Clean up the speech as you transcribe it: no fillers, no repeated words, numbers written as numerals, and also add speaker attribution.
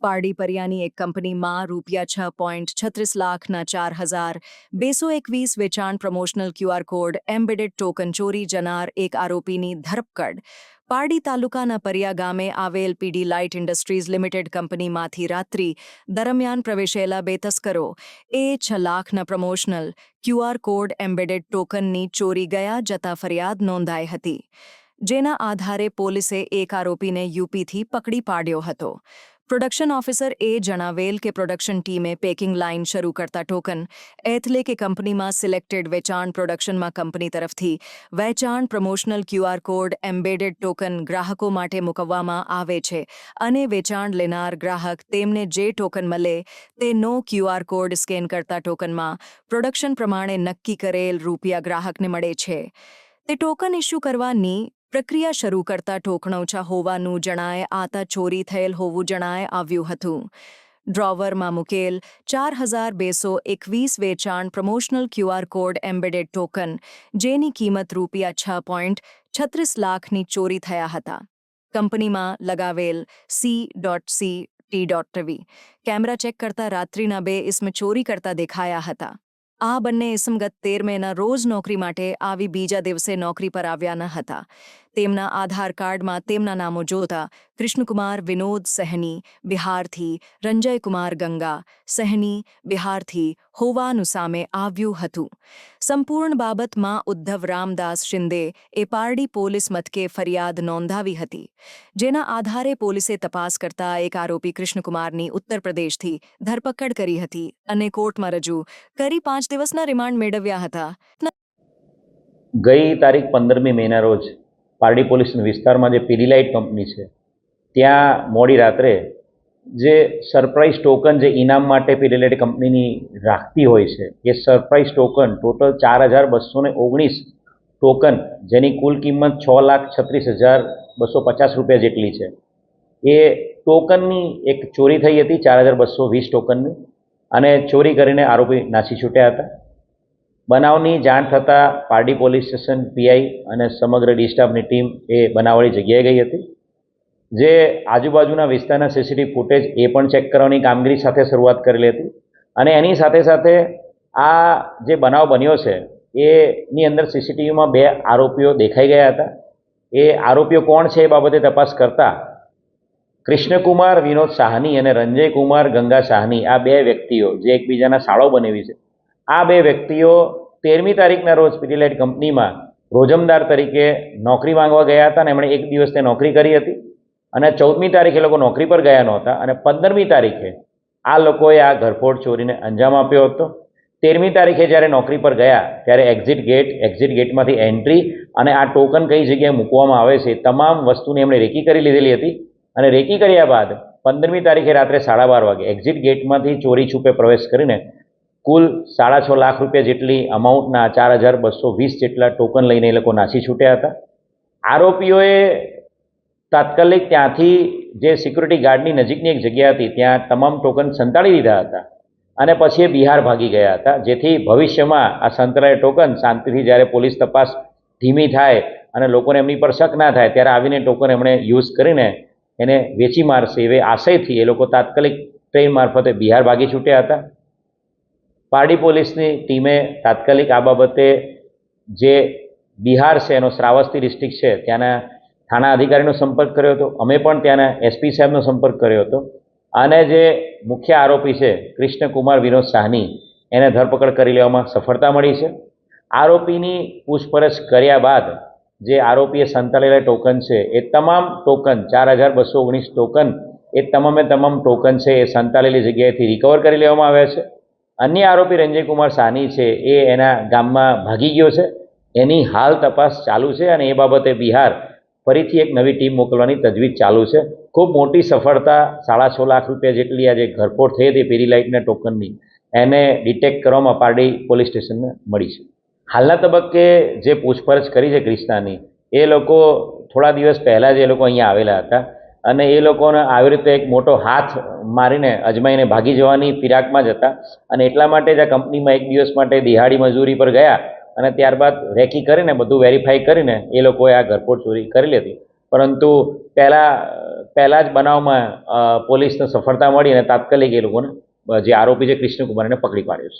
Speaker 1: પારડી પરિયાની એક કંપનીમાં ₹6.36 લાખના 4,221 વેચાણ promotional QR code embedded token ચોરી જનાર એક આરોપીની ધરપકડ પારડી તાલુકાના પરિયા ગામે આવેલ પીડી લાઇટ ઇન્ડસ્ટ્રીઝ લિમિટેડ કંપનીમાંથી રાત્રિ દરમિયાન પ્રવેશેલા બે તસ્કરો ₹6 લાખના પ્રમોશનલ ક્યુઆર કોડ એમ્બેડેડ ટોકનની ચોરી ગયા જતા ફરિયાદ નોંધાઈ હતી, જેના આધારે પોલીસે એક આરોપીને યુપીથી પકડી પાડ્યો હતો. પ્રોડક્શન ઓફિસર જણાવેલ કે પ્રોડક્શન ટીમે પેકિંગ લાઇન શરૂ કરતા ટોકન એટલે કે કંપનીમાં સિલેક્ટેડ વેચાણ પ્રોડક્શનમાં કંપની તરફથી વેચાણ promotional QR code embedded token ગ્રાહકો માટે મૂકવામાં આવે છે અને વેચાણ લેનાર ગ્રાહક તેમને જે ટોકન મળે તેનો ક્યુઆર કોડ સ્કેન કરતા ટોકનમાં પ્રોડક્શન પ્રમાણે નક્કી કરેલ રૂપિયા ગ્રાહકને મળે છે. તે ટોકન ઇસ્યુ કરવાની પ્રક્રિયા શરૂ કરતા ટોકણ ઓછા હોવાનું જણાય આતા ચોરી થયેલ હોવું જણાય આવ્યું હતું. ડ્રોવરમાં મૂકેલ 4,221 વેચાણ promotional QR code embedded token જેની કિંમત ₹6.36 લાખની ચોરી થયા હતા. કંપનીમાં લગાવેલ C.C.T.Rv કેમેરા ચેક કરતા રાત્રિના બે ઇસમ ચોરી કરતા દેખાયા હતા. આ બંને ઇસમ ગત 13 મેના રોજ નોકરી માટે આવી બીજા દિવસે નોકરી પર આવ્યા ન હતા. તેમના આધાર કાર્ડમાં તેમના નામો જોતા કૃષ્ણકુમાર વિનોદ સહની બિહારથી, રંજયકુમાર ગંગા સહની બિહારથી હોવાનું સામે આવ્યું હતું. સંપૂર્ણ બાબતમાં ઉદ્ધવ રામદાસ શિંદે એ પારડી પોલીસ મથકે ફરિયાદ નોંધાવી હતી, જેના આધારે પોલીસે તપાસ કરતા એક આરોપી કૃષ્ણકુમારની ઉત્તર પ્રદેશથી ધરપકડ કરી હતી અને કોર્ટમાં રજૂ કરી 5 દિવસના રિમાન્ડ મેળવ્યા હતા.
Speaker 2: ગઈ તારીખ 15મી મેના રોજ પારડી પોલીસ વિસ્તારમાં જે પીડી લાઇટ કંપની છે ત્યાં મોડી રાત્રે જે સરપ્રાઇઝ ટોકન જે ઇનામ માટે પીડી લાઇટ કંપનીની રાખતી હોય છે એ સરપ્રાઇઝ ટોકન ટોટલ 4,219 ટોકન જેની કુલ કિંમત ₹6,36,250 જેટલી છે. એ ટોકનની એક ચોરી થઈ હતી 4,220 ટોકનની, અને ચોરી કરીને આરોપી નાસી છૂટ્યા હતા. બનાવની જાણ થતાં પારડી પોલીસ સ્ટેશન પીઆઈ અને સમગ્ર ડી સ્ટાફની ટીમ એ બનાવવાળી જગ્યાએ ગઈ હતી. જે આજુબાજુના વિસ્તારના સીસીટીવી ફૂટેજ એ પણ ચેક કરવાની કામગીરી સાથે શરૂઆત કરેલી હતી. અને એની સાથે સાથે આ જે બનાવ બન્યો છે એની અંદર સીસીટીવીમાં 2 આરોપીઓ દેખાઈ ગયા હતા. એ આરોપીઓ કોણ છે એ બાબતે તપાસ કરતા કૃષ્ણકુમાર વિનોદ સાહની અને રંજયકુમાર ગંગા સાહની આ 2 વ્યક્તિઓ જે એકબીજાના સાળો બનેવી છે, આ 2 વ્યક્તિઓ 13મી તારીખના રોજ પીડી લાઇટ કંપનીમાં રોજમદાર તરીકે નોકરી માંગવા ગયા હતા અને એમણે એક દિવસ તે નોકરી કરી હતી. અને 14મી તારીખે લોકો નોકરી પર ગયા નહોતા અને 15મી તારીખે આ લોકોએ આ ઘરફોડ ચોરીને અંજામ આપ્યો હતો. 13મી તારીખે જ્યારે નોકરી પર ગયા ત્યારે એક્ઝિટ ગેટમાંથી એન્ટ્રી અને આ ટોકન કઈ જગ્યાએ મૂકવામાં આવે છે તમામ વસ્તુની એમણે રેકી કરી લીધેલી હતી. અને રેકી કર્યા બાદ 15મી તારીખે રાત્રે 12:30 વાગે એક્ઝિટ ગેટમાંથી ચોરી છૂપે પ્રવેશ કરીને કુલ ₹6.5 લાખ જેટલી અમાઉન્ટના 4,220 જેટલા ટોકન લઈને એ લોકો નાસી છૂટ્યા હતા. આરોપીઓએ તાત્કાલિક ત્યાંથી જે સિક્યુરિટી ગાર્ડની નજીકની એક જગ્યા હતી ત્યાં તમામ ટોકન સંતાડી દીધા હતા અને પછી એ બિહાર ભાગી ગયા હતા, જેથી ભવિષ્યમાં આ સંતાડેલા ટોકન શાંતિથી જ્યારે પોલીસ તપાસ ધીમી થાય અને લોકોને એમની પર શક ના થાય ત્યારે આવીને ટોકન એમણે યુઝ કરીને એને વેચી મારશે એવે આશયથી એ લોકો તાત્કાલિક ટ્રેન મારફતે બિહાર ભાગી છૂટ્યા હતા. પારડી પોલીસની ટીમે તાત્કાલિક આ બાબતે જે બિહાર છે એનો શ્રાવસ્તી ડિસ્ટ્રિક્ટ છે ત્યાંના થાણા અધિકારીનો સંપર્ક કર્યો હતો. અમે પણ ત્યાંના એસપી સાહેબનો સંપર્ક કર્યો હતો અને જે મુખ્ય આરોપી છે કૃષ્ણકુમાર વિનોદ સાહની એને ધરપકડ કરી લેવામાં સફળતા મળી છે. આરોપીની પૂછપરછ કર્યા બાદ જે આરોપીએ સંતાડેલા ટોકન છે એ તમામ ટોકન 4,219 ટોકન એ તમામે તમામ ટોકન છે એ સંતાડેલી જગ્યાએથી રિકવર કરી લેવામાં આવ્યા છે. અન્ય આરોપી રંજયકુમાર સાહની છે એ એના ગામમાં ભાગી ગયો છે. એની હાલ તપાસ ચાલુ છે અને એ બાબતે બિહાર ફરીથી એક નવી ટીમ મોકલવાની તજવીજ ચાલુ છે. ખૂબ મોટી સફળતા ₹6.5 લાખ જેટલી આ જે ઘરફોડ થઈ હતી પીડી લાઇટના ટોકનની એને ડિટેક્ટ કરવામાં પારડી પોલીસ સ્ટેશનને મળી છે. હાલના તબક્કે જે પૂછપરછ કરી છે ક્રિષ્નાની, એ લોકો થોડા દિવસ પહેલાં જ એ લોકો અહીંયા આવેલા હતા અને એ લોકોને આવી રીતે એક મોટો હાથ મારીને અજમાઈને ભાગી જવાની ફિરાકમાં જ હતા અને એટલા માટે જ આ કંપનીમાં એક દિવસ માટે દિહાડી મજૂરી પર ગયા અને ત્યારબાદ રેકી કરીને બધું વેરીફાઈ કરીને એ લોકોએ આ ઘરફોડ ચોરી કરેલી હતી. પરંતુ પહેલાં પહેલાં જ બનાવમાં પોલીસને સફળતા મળી અને તાત્કાલિક એ લોકોને જે આરોપી છે કૃષ્ણકુમાર એને પકડી પાડ્યો છે.